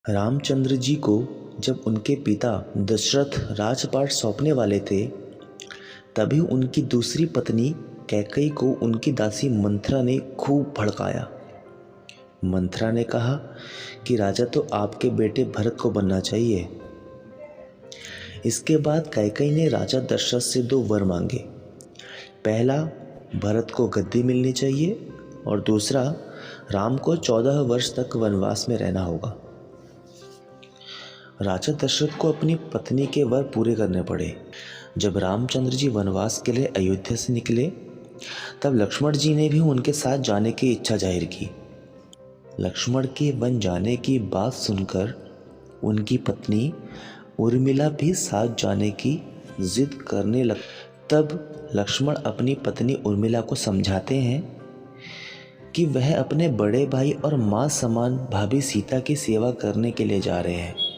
रामचंद्र जी को जब उनके पिता दशरथ राजपाट सौंपने वाले थे, तभी उनकी दूसरी पत्नी कैकेयी को उनकी दासी मंथरा ने खूब भड़काया। मंथरा ने कहा कि राजा तो आपके बेटे भरत को बनना चाहिए। इसके बाद कैकेयी ने राजा दशरथ से 2 वर मांगे। पहला, भरत को गद्दी मिलनी चाहिए और दूसरा, राम को 14 वर्ष तक वनवास में रहना होगा। राजा दशरथ को अपनी पत्नी के वर पूरे करने पड़े। जब रामचंद्र जी वनवास के लिए अयोध्या से निकले, तब लक्ष्मण जी ने भी उनके साथ जाने की इच्छा जाहिर की। लक्ष्मण के वन जाने की बात सुनकर उनकी पत्नी उर्मिला भी साथ जाने की जिद करने लग। तब लक्ष्मण अपनी पत्नी उर्मिला को समझाते हैं कि वह अपने बड़े भाई और माँ समान भाभी सीता की सेवा करने के लिए जा रहे हैं।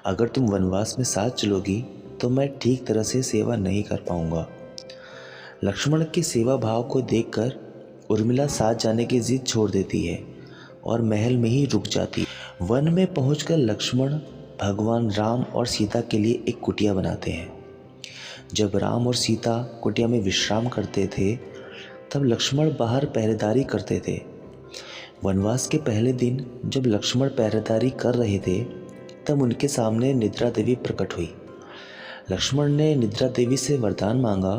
अगर तुम वनवास में साथ चलोगी तो मैं ठीक तरह से सेवा नहीं कर पाऊंगा। लक्ष्मण के सेवा भाव को देखकर उर्मिला साथ जाने की जिद छोड़ देती है और महल में ही रुक जाती है। वन में पहुंचकर लक्ष्मण भगवान राम और सीता के लिए एक कुटिया बनाते हैं। जब राम और सीता कुटिया में विश्राम करते थे, तब लक्ष्मण बाहर पहरेदारी करते थे। वनवास के पहले दिन जब लक्ष्मण पहरेदारी कर रहे थे, तब उनके सामने निद्रा देवी प्रकट हुई। लक्ष्मण ने निद्रा देवी से वरदान मांगा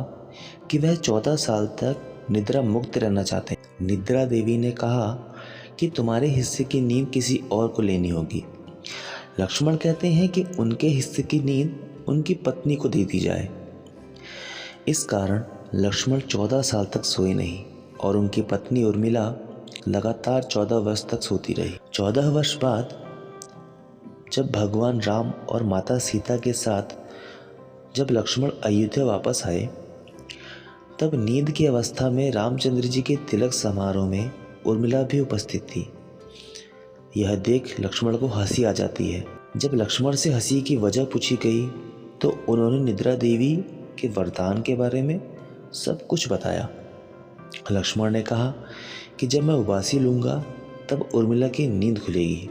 कि वह 14 साल तक निद्रा मुक्त रहना चाहते हैं। निद्रा देवी ने कहा कि तुम्हारे हिस्से की नींद किसी और को लेनी होगी। लक्ष्मण कहते हैं कि उनके हिस्से की नींद उनकी पत्नी को दे दी जाए। इस कारण लक्ष्मण 14 साल तक सोए नहीं और उनकी पत्नी उर्मिला लगातार 14 वर्ष तक सोती रही। 14 वर्ष बाद जब भगवान राम और माता सीता के साथ जब लक्ष्मण अयोध्या वापस आए, तब नींद की अवस्था में रामचंद्र जी के तिलक समारोह में उर्मिला भी उपस्थित थी। यह देख लक्ष्मण को हंसी आ जाती है। जब लक्ष्मण से हंसी की वजह पूछी गई, तो उन्होंने निद्रा देवी के वरदान के बारे में सब कुछ बताया। लक्ष्मण ने कहा कि जब मैं उबासी लूँगा तब उर्मिला की नींद खुलेगी।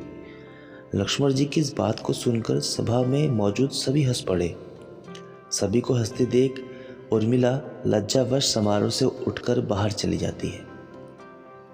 लक्ष्मण जी की इस बात को सुनकर सभा में मौजूद सभी हंस पड़े। सभी को हंसते देख उर्मिला लज्जावश समारोह से उठकर बाहर चली जाती है।